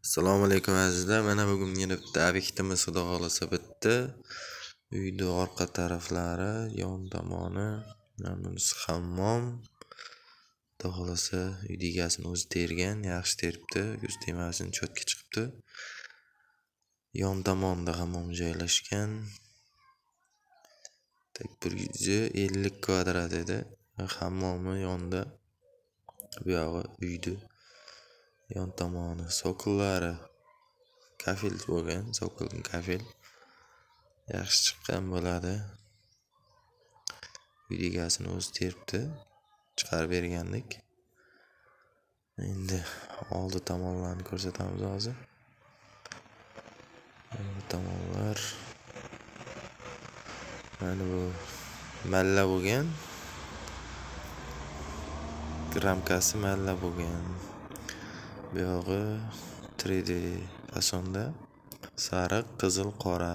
Assalomu alaykum azizlar. Mana bugun yana bitta obyektimiz xudo xolasa bitdi. Uyni orqa taraflari, yon tomoni, mana bunisi hammom. Xudo xolasa uyni egasini o'zi tergan, yaxshi teribdi. Ko'z tegmasin, cho'tka chiqibdi. Yon tomonda hammom joylashgan. 150 kvadrat edi. Hammomi yonda. Bu yog'i uydi. Yon tomoni sokollari kafel bo'lgan, sokolning kafel yaxshi chiqqan bo'ladi. Uy egasini o'zi teribdi, chiqarib bergandik. Endi oldi tomonlarni ko'rsatamiz hozir. Bu tomonlar mana bu malla bo'lgan. Ramkasi malla bo'lgan. Bu yog'i 3D fasonda sariq, qizil, qora.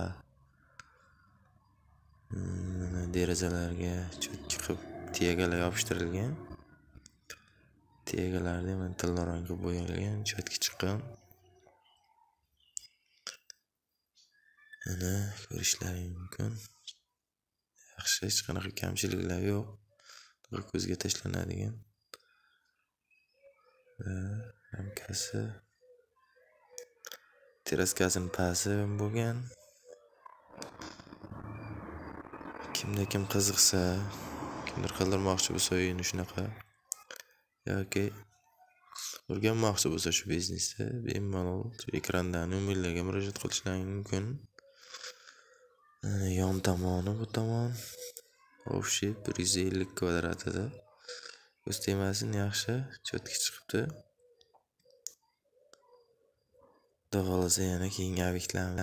Derazalarga cho'tka qilib tegalar yopishtirilgan. Tegalarni ham tillarangga bo'yalgan, cho'tka chiqqan. Mana ko'rishlaring mumkin. Yaxshi, hech qanaqa kamchiliklar yo'q. Ko'zga tashlanadigan. Ramkasi teraskasining pasi bo'lgan. Kimda kim qiziqsa, kimdir qildirmoqchi bo'lsa uyini shunaqa yoki o'rganmoqchi bo'lsa shu biznesni bemalol ekrandan nomerlarga murojaat qilishlaring mumkin. Yon tomoni bu tomon. Общий 150 kvadrat edi. Ko'z tegmasin, yaxshi, cho'tka chiqibdi. Xudo xolasa yana keyingi obyektlarni